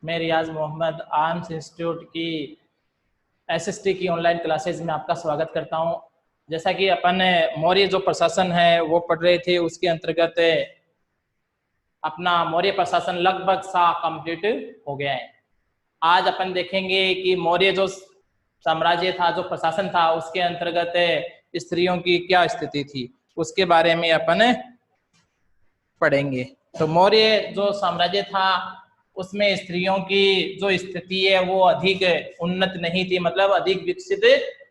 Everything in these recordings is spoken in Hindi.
मैं रियाज मोहम्मद आर्म्स इंस्टीट्यूट की एसएसटी की ऑनलाइन क्लासेज में आपका स्वागत करता हूं। जैसा कि अपन मौर्य जो प्रशासन है वो पढ़ रहे थे, उसके अंतर्गत अपना मौर्य प्रशासन लगभग सा कंप्लीट हो गया है। आज अपन देखेंगे कि मौर्य जो साम्राज्य था, जो प्रशासन था, उसके अंतर्गत स्त्रियों की क्या स्थिति थी, उसके बारे में अपन पढ़ेंगे। तो मौर्य जो साम्राज्य था उसमें स्त्रियों की जो स्थिति है वो अधिक उन्नत नहीं थी, मतलब अधिक विकसित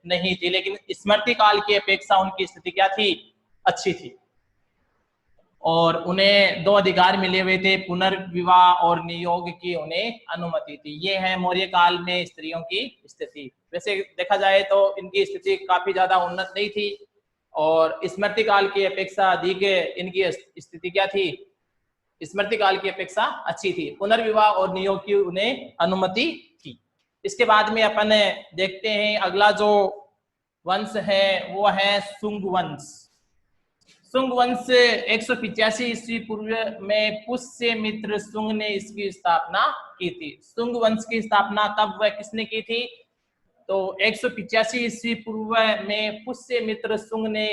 नहीं थी, लेकिन स्मृति काल की अपेक्षा उनकी स्थिति क्या थी, अच्छी थी। और उन्हें 2 अधिकार मिले हुए थे, पुनर्विवाह और नियोग की उन्हें अनुमति थी। ये है मौर्य काल में स्त्रियों की स्थिति। वैसे देखा जाए तो इनकी स्थिति काफी ज्यादा उन्नत नहीं थी और स्मृति काल की अपेक्षा अधिक इनकी स्थिति क्या थी, स्मृति काल की अपेक्षा अच्छी थी। पुनर्विवाह और नियोग की उन्हें अनुमति थी। इसके बाद में अपन देखते हैं अगला जो वंश है वो है शुंग वंश। शुंग वंश 185 ईस्वी पूर्व में पुष्यमित्र शुंग ने इसकी स्थापना की थी। शुंग वंश की स्थापना कब व किसने की थी? तो 185 ईस्वी पूर्व में पुष्यमित्र शुंग ने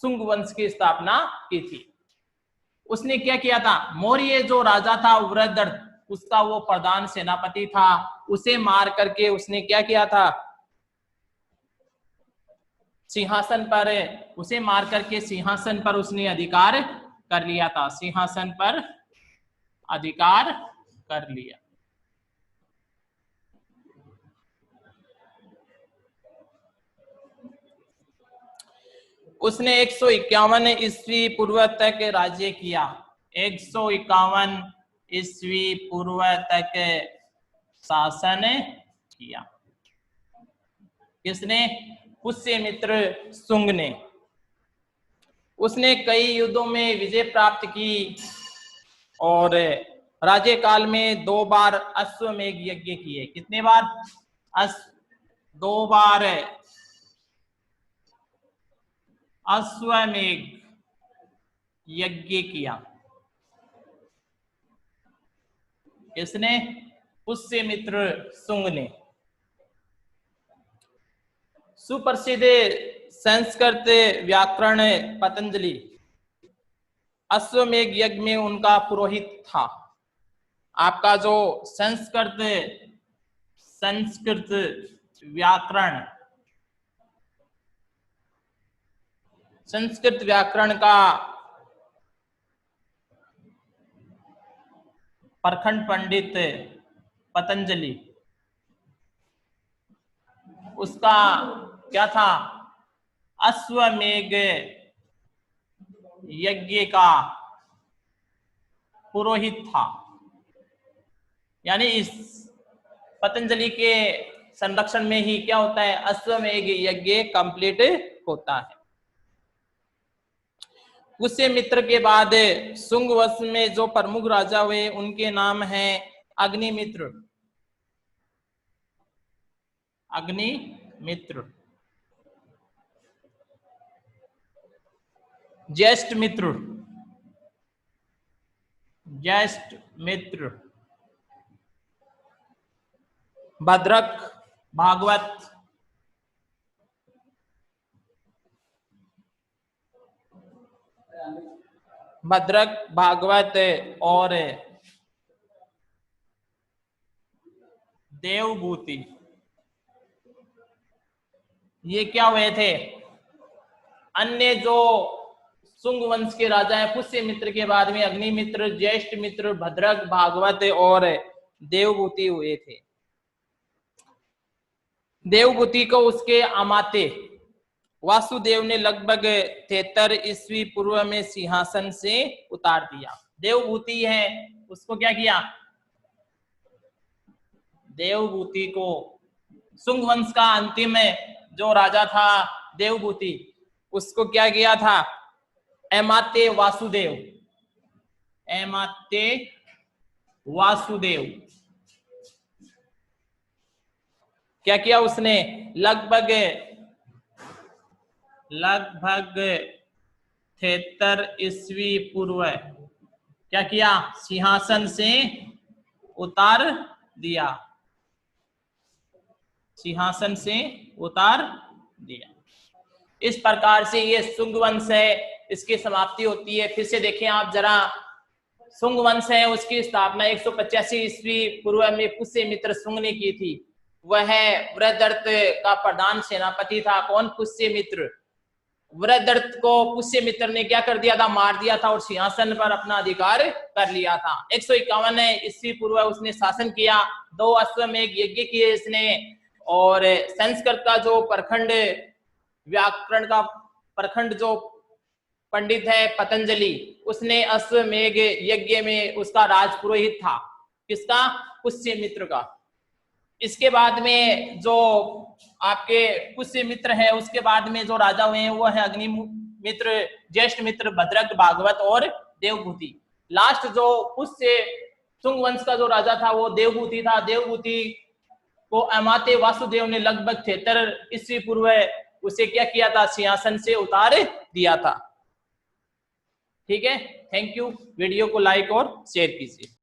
शुंग वंश की स्थापना की थी। उसने क्या किया था, मौर्य जो राजा था वृद्धर, उसका वो प्रधान सेनापति था, उसे मार करके उसने क्या किया था, सिंहासन पर, उसे मार करके सिंहासन पर उसने अधिकार कर लिया था, सिंहासन पर अधिकार कर लिया। उसने 151 ईस्वी पूर्व तक राज्य किया। 151 ईस्वी पूर्व तक शासन किया। किसने? पुष्यमित्र शुंग ने। उसने कई युद्धों में विजय प्राप्त की और राज्य काल में 2 बार अश्वमेघ यज्ञ किए। कितने बार? 2 बार अश्वमेघ यज्ञ किया। किसने? पुष्यमित्र शुंग ने। सुप्रसिद्ध संस्कृत व्याकरण पतंजलि अश्वमेघ यज्ञ में उनका पुरोहित था। आपका जो संस्कृत व्याकरण का प्रखंड पंडित पतंजलि, उसका क्या था, अश्वमेघ यज्ञ का पुरोहित था। यानी इस पतंजलि के संरक्षण में ही क्या होता है, अश्वमेघ यज्ञ कंप्लीट होता है। पुष्यमित्र के बाद शुंग वंश में जो प्रमुख राजा हुए उनके नाम हैं अग्निमित्र, ज्येष्ठमित्र, भद्रक, भागवत और देवभूति, ये क्या हुए थे, अन्य जो शुंग वंश के राजा हैं पुष्यमित्र के बाद में अग्निमित्र, ज्येष्ठमित्र, भद्रक, भागवत और देवभूति हुए थे। देवभूति को उसके अमात्य वासुदेव ने लगभग 73 ईस्वी पूर्व में सिंहासन से उतार दिया। देवभूति है, उसको क्या किया, देवभूति को, शुंग वंश का अंतिम जो राजा था देवभूति, उसको क्या किया था, अमात्य वासुदेव क्या किया उसने, लगभग 73 ईस्वी पूर्व क्या किया, सिंहासन से उतार दिया, सिंहासन से उतार दिया। इस प्रकार से ये शुंग वंश है, इसकी समाप्ति होती है। फिर से देखें आप जरा, शुंग वंश है उसकी स्थापना 185 ईस्वी पूर्व में पुष्यमित्र शुंग ने की थी। वह वृहदर्थ का प्रधान सेनापति था। कौन? पुष्यमित्र। वृहदर्थ को पुष्यमित्र ने क्या कर दिया था? मार दिया था और सिंहासन पर अपना अधिकार कर लिया था। 151 ईस्वी पूर्व उसने शासन किया। 2 अश्वमेध यज्ञ किए इसने, और संस्कृत का जो प्रखंड व्याकरण का प्रखंड जो पंडित है पतंजलि, उसने अश्वमेध यज्ञ में उसका राजपुरोहित था। किसका? पुष्यमित्र का। इसके बाद में जो आपके पुष्यमित्र है, उसके बाद में जो राजा हुए हैं वो है अग्निमित्र, ज्येष्ठ मित्र, भद्रक, भागवत और देवभूति। लास्ट जो पुष्य शुंग वंश का जो राजा था वो देवभूति था। देवभूति को अमात्य वासुदेव ने लगभग 73 ईस्वी पूर्व उसे क्या किया था? सिंहासन से उतार दिया था। ठीक है, थैंक यू। वीडियो को लाइक और शेयर कीजिए।